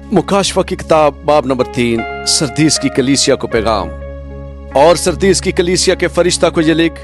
मुकाशफा की किताब बाब नंबर 3, सरदीस की कलीसिया को पैगाम। और सरदीस की कलीसिया के फरिश्ता को ये लिख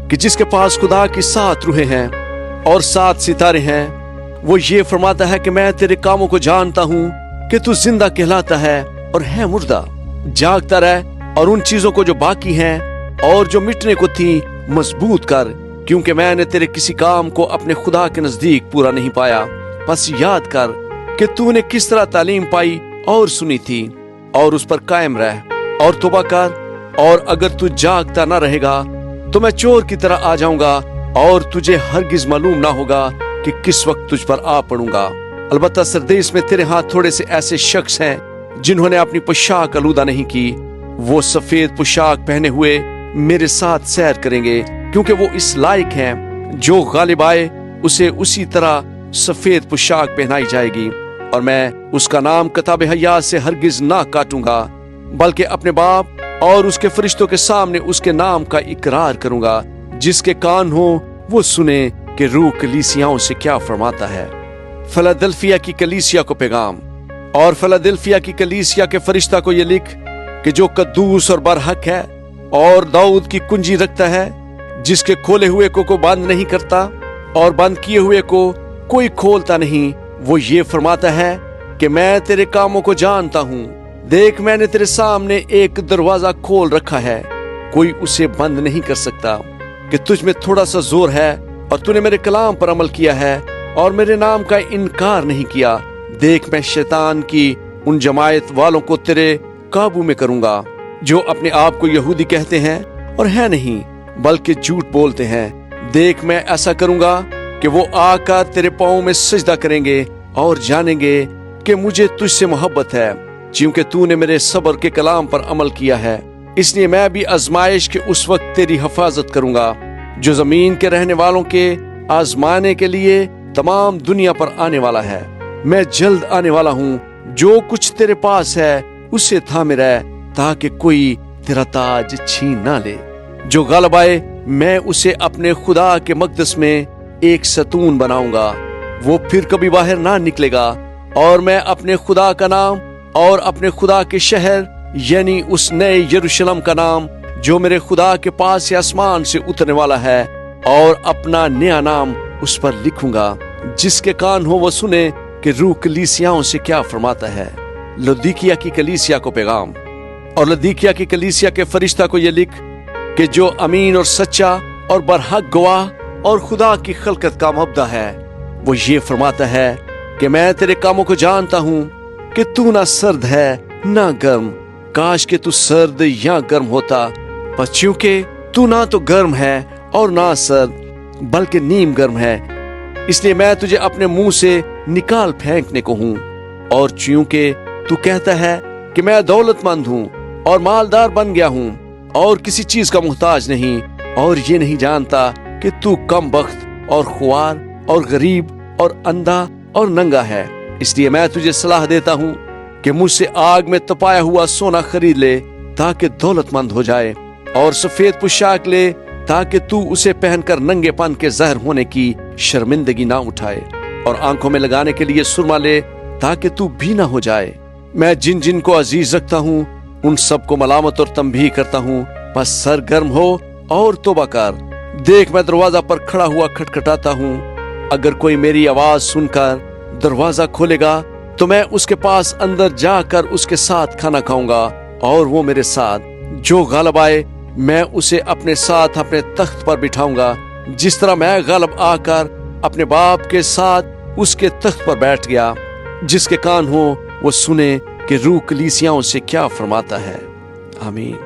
कि जिसके पास खुदा की 7 रूहें हैं और 7 सितारे हैं, वो ये फरमाता है कि मैं तेरे कामों को जानता हूँ कि तू जिंदा कहलाता है और है मुर्दा। जागता रह और उन चीजों को जो बाकी हैं और जो मिटने को थी मजबूत कर, क्योंकि मैंने तेरे किसी काम को अपने खुदा के नजदीक पूरा नहीं पाया। बस याद कर कि तूने किस तरह तालीम पाई और सुनी थी, और उस पर कायम रह और तौबा कर। और अगर तू जागता ना रहेगा तो मैं चोर की तरह आ जाऊंगा और तुझे हरगिज मालूम ना होगा कि किस वक्त तुझ पर आ पड़ूंगा। अलबत्ता सरदेस में तेरे हाथ थोड़े से ऐसे शख्स हैं जिन्होंने अपनी पोशाक आलूदा नहीं की। वो सफेद पोशाक पहने हुए मेरे साथ सैर करेंगे, क्योंकि वो इस लायक हैं। जो गालिब आए उसे उसी तरह सफेद पोशाक पहनाई जाएगी, और मैं उसका नाम किताब हयात से हरगिज ना काटूंगा, बल्कि अपने बाप और उसके फरिश्तों के सामने उसके नाम का इकरार करूंगा। जिसके कान हो वो सुने कि रूह कलीसियाओं से क्या फरमाता है। फिलाडेल्फिया की कलीसिया को पैगाम। और फिलाडेल्फिया की कलीसिया के फरिश्ता को ये लिख कि जो कद्दूस और बरहक है और दाऊद की कुंजी रखता है, जिसके खोले हुए को बंद नहीं करता और बंद किए हुए को कोई खोलता नहीं, वो ये फरमाता है कि मैं तेरे कामों को जानता हूँ। देख, मैंने तेरे सामने एक दरवाजा खोल रखा है, कोई उसे बंद नहीं कर सकता। कि तुझ में थोड़ा सा जोर है और तूने मेरे कलाम पर अमल किया है और मेरे नाम का इनकार नहीं किया। देख, मैं शैतान की उन जमायत वालों को तेरे काबू में करूंगा, जो अपने आप को यहूदी कहते हैं और है नहीं, बल्कि झूठ बोलते हैं। देख, मैं ऐसा करूंगा कि वो आकर तेरे पांव में सजदा करेंगे और जानेंगे कि मुझे तुझसे मोहब्बत है, क्योंकि तूने मेरे सब्र के कलाम पर अमल किया है। इसलिए मैं भी आजमाइश के उस वक्त तेरी हिफाजत करूंगा जो जमीन के रहने वालों के आजमाने के लिए तमाम दुनिया पर आने वाला है। मैं जल्द आने वाला हूँ। जो कुछ तेरे पास है उसे थामे रह, ताकि कोई तेरा ताज छीन ना ले। जो गालिब आए मैं उसे अपने खुदा के मकदस में एक सतून बनाऊंगा, वो फिर कभी बाहर ना निकलेगा। और मैं अपने खुदा का नाम और अपने खुदा के शहर यानी उस नए यरूशलेम का नाम जो मेरे खुदा के पास से आसमान से उतरने वाला है, और अपना नया नाम उस पर लिखूंगा। जिसके कान हो वो सुने कि रूह कलीसियाओं से क्या फरमाता है। लौदीकिया की कलीसिया को पैगाम। और लौदीकिया की कलीसिया के फरिश्ता को ये लिख कि जो अमीन और सच्चा और बरहक गवाह और खुदा की खलकत का मुबदा है, वो ये फरमाता है कि मैं तेरे कामों को जानता हूँ कि तू ना सर्द है ना गर्म। काश के तू सर्द या गर्म होता, पर चूंकि तू ना तो गर्म है और ना सर्द, बल्कि नीम गर्म है, इसलिए मैं तुझे अपने मुंह से निकाल फेंकने को हूँ। और चूंकि तू कहता है कि मैं दौलतमंद हूँ और मालदार बन गया हूँ और किसी चीज का मुहताज नहीं, और ये नहीं जानता कि तू कम बख्त और खुआर और गरीब और अंधा और नंगा है, इसलिए मैं तुझे सलाह देता हूँ कि मुझसे आग में तपाया हुआ सोना खरीद ले, ताकि दौलतमंद हो जाए, और सफेद पोशाक ले, ताकि तू उसे पहनकर नंगेपन के जहर होने की शर्मिंदगी ना उठाए, और आंखों में लगाने के लिए सुरमा ले, ताकि तू भी ना हो जाए। मैं जिन जिन को अजीज रखता हूँ उन सबको मलामत और तंबीह करता हूँ। बस सरगर्म हो और तौबा कर। देख, मैं दरवाजा पर खड़ा हुआ खटखटाता हूँ। अगर कोई मेरी आवाज सुनकर दरवाजा खोलेगा तो मैं उसके पास अंदर जाकर उसके साथ खाना खाऊंगा और वो मेरे साथ। जो गालिब आए मैं उसे अपने साथ अपने तख्त पर बिठाऊंगा, जिस तरह मैं गालिब आकर अपने बाप के साथ उसके तख्त पर बैठ गया। जिसके कान हो वो सुने कि रूह कलीसियाओं से क्या फरमाता है। आमीन।